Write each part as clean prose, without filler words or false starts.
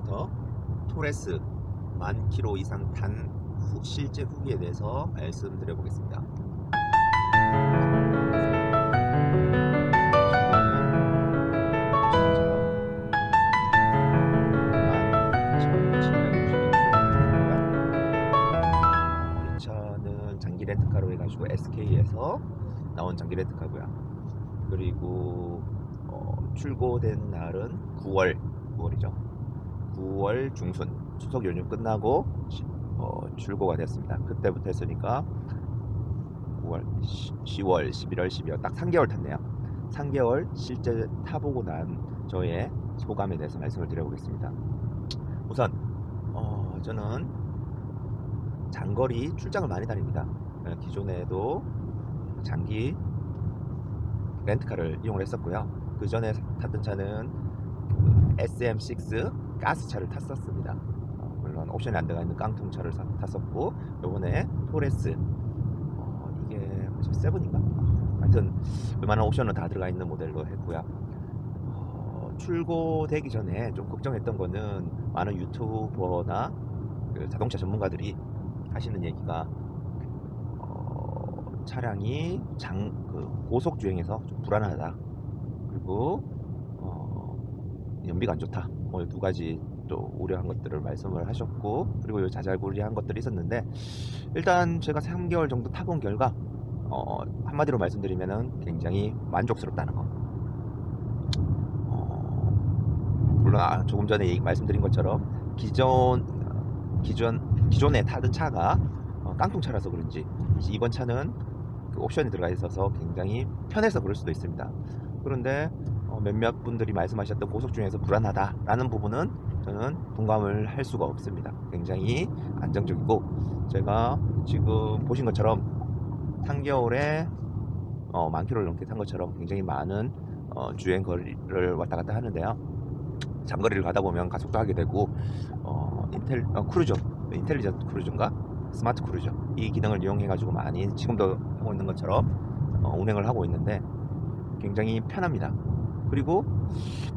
지금부터 토레스 10,000km 이상 탄 실제 후기에 대해서 말씀드려 보겠습니다. 이 차는 장기 렌트카로 해가지고 SK에서 나온 장기 렌트카고요. 그리고 출고된 날은 9월이죠. 9월 중순 추석 연휴 끝나고 출고가 됐습니다. 그때부터 했으니까 9월, 10월, 11월, 12월 딱 3개월 탔네요. 3개월 실제 타보고 난 저의 소감에 대해서 말씀을 드려보겠습니다. 우선 저는 장거리 출장을 많이 다닙니다. 기존에도 장기 렌트카를 이용을 했었고요. 그 전에 탔던 차는 SM6 가스차를 탔었습니다. 물론 옵션이 안 들어가 있는 깡통차를 탔었고, 요번에 토레스 이게 뭐지, 세븐인가? 하여튼 웬만한 옵션은 다 들어가 있는 모델로 했고요. 출고되기 전에 좀 걱정했던 거는 많은 유튜버나 그 자동차 전문가들이 하시는 얘기가 차량이 고속 주행에서 좀 불안하다, 그리고 연비가 안 좋다, 뭐 두 가지 또 우려한 것들을 말씀을 하셨고, 그리고 자잘구리한 것들이 있었는데, 일단 제가 3개월 정도 타본 결과 한마디로 말씀드리면은 굉장히 만족스럽다는 거. 물론 조금 전에 말씀드린 것처럼 기존에 타던 차가 깡통차라서 그런지 이번 차는 그 옵션이 들어가 있어서 굉장히 편해서 그럴 수도 있습니다. 그런데 몇몇 분들이 말씀하셨던 고속 중에서 불안하다라는 부분은 저는 동감을 할 수가 없습니다. 굉장히 안정적이고, 제가 지금 보신 것처럼 3개월에 10,000km를 넘게 탄 것처럼 굉장히 많은 주행 거리를 왔다 갔다 하는데요. 장거리를 가다 보면 가속도 하게 되고, 크루저, 인텔리전트 크루저인가? 스마트 크루저, 이 기능을 이용해 가지고 많이 지금도 하고 있는 것처럼 운행을 하고 있는데 굉장히 편합니다. 그리고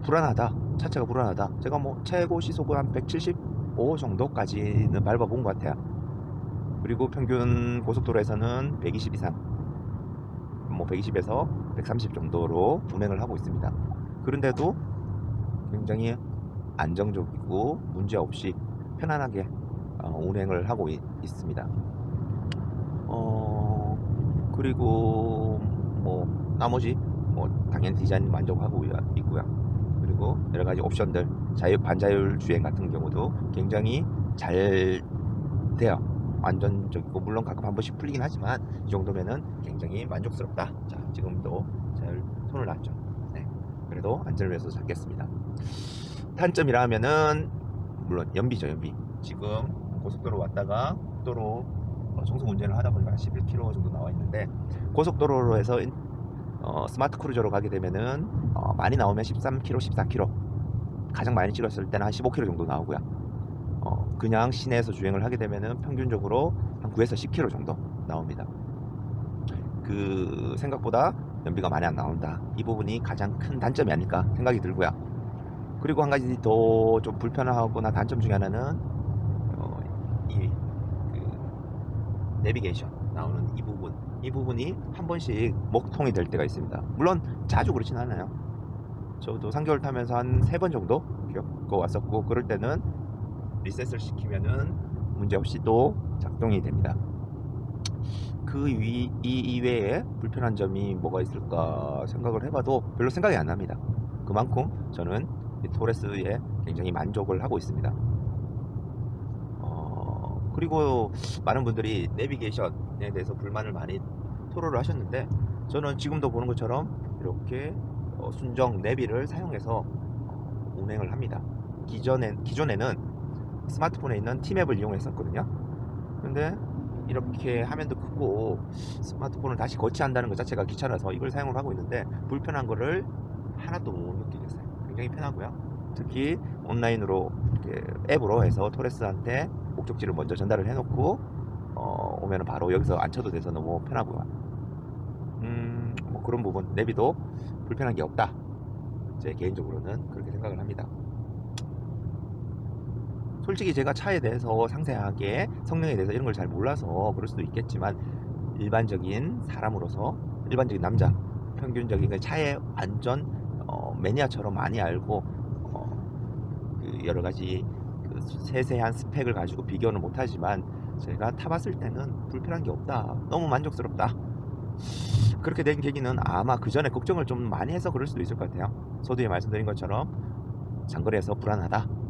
불안하다, 차체가 불안하다, 제가 뭐 최고 시속은 한 175 정도까지는 밟아본 것 같아요. 그리고 평균 고속도로에서는 120 이상, 뭐 120에서 130 정도로 운행을 하고 있습니다. 그런데도 굉장히 안정적이고 문제없이 편안하게 운행을 하고 있습니다. 그리고 뭐 나머지 당연히 디자인 만족하고 있고요. 그리고 여러 가지 옵션들, 반자율 주행 같은 경우도 굉장히 잘 돼요. 안전적이고, 물론 가끔 한 번씩 풀리긴 하지만 이 정도면은 굉장히 만족스럽다. 자, 지금도 잘 손을 놨죠. 네, 그래도 안전을 위해서 잡겠습니다. 단점이라 하면은 물론 연비죠. 연비. 지금 고속도로 왔다가 국도로 정속 운전을 하다 보니까 11km 정도 나와 있는데, 고속도로로 해서 스마트 크루저로 가게 되면은 많이 나오면 13km, 14km, 가장 많이 찍었을 때는 한 15km 정도 나오고요. 그냥 시내에서 주행을 하게 되면은 평균적으로 한 9에서 10km 정도 나옵니다. 그 생각보다 연비가 많이 안 나온다, 이 부분이 가장 큰 단점이 아닐까 생각이 들고요. 그리고 한 가지 더 좀 불편하거나 단점 중에 하나는 내비게이션 나오는 이 부분이 한 번씩 먹통이 될 때가 있습니다. 물론 자주 그렇진 않아요. 저도 3개월 타면서 한 3번 정도 겪어 왔었고, 그럴 때는 리셋을 시키면은 문제없이 또 작동이 됩니다. 이 이외에 불편한 점이 뭐가 있을까 생각을 해봐도 별로 생각이 안 납니다. 그만큼 저는 이 토레스에 굉장히 만족을 하고 있습니다. 그리고 많은 분들이 내비게이션에 대해서 불만을 많이 토로를 하셨는데, 저는 지금도 보는 것처럼 이렇게 순정 내비를 사용해서 운행을 합니다. 기존에는 스마트폰에 있는 티맵을 이용했었거든요. 근데 이렇게 화면도 크고 스마트폰을 다시 거치한다는 것 자체가 귀찮아서 이걸 사용을 하고 있는데, 불편한 거를 하나도 못 느끼겠어요. 굉장히 편하고요. 특히 온라인으로 이렇게 앱으로 해서 토레스한테 목적지를 먼저 전달을 해놓고 오면은 바로 여기서 앉혀도 돼서 너무 편하고요. 뭐 그런 부분, 내비도 불편한 게 없다, 제 개인적으로는 그렇게 생각을 합니다. 솔직히 제가 차에 대해서 상세하게 성능에 대해서 이런 걸 잘 몰라서 그럴 수도 있겠지만, 일반적인 사람으로서, 일반적인 남자, 평균적인 그 차에 완전 매니아처럼 많이 알고 그 여러 가지 그 세세한 스펙을 가지고 비교는 못하지만, 제가 타봤을 때는 불편한 게 없다, 너무 만족스럽다. 그렇게 된 계기는 아마 그 전에 걱정을 좀 많이 해서 그럴 수도 있을 것 같아요. 서두에 말씀드린 것처럼 장거리에서 불안하다.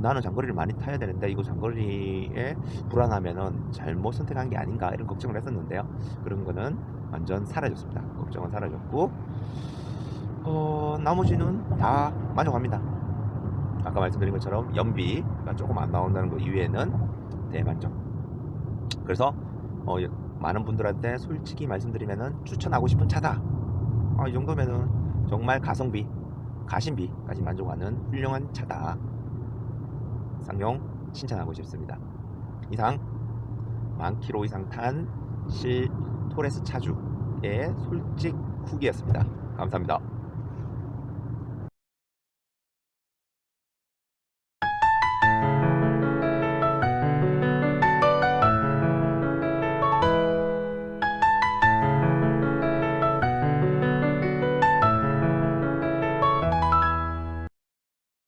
나는 장거리를 많이 타야 되는데 이거 장거리에 불안하면은 잘못 선택한 게 아닌가, 이런 걱정을 했었는데요. 그런 거는 완전 사라졌습니다. 걱정은 사라졌고, 나머지는 다 만족합니다. 아까 말씀드린 것처럼 연비가 조금 안 나온다는 것 이외에는 대만족. 그래서 많은 분들한테 솔직히 말씀드리면은 추천하고 싶은 차다. 이 정도면은 정말 가성비, 가심비까지 만족하는 훌륭한 차다. 쌍용 칭찬하고 싶습니다. 이상 10,000km 이상 탄 실 토레스 차주의 솔직 후기였습니다. 감사합니다.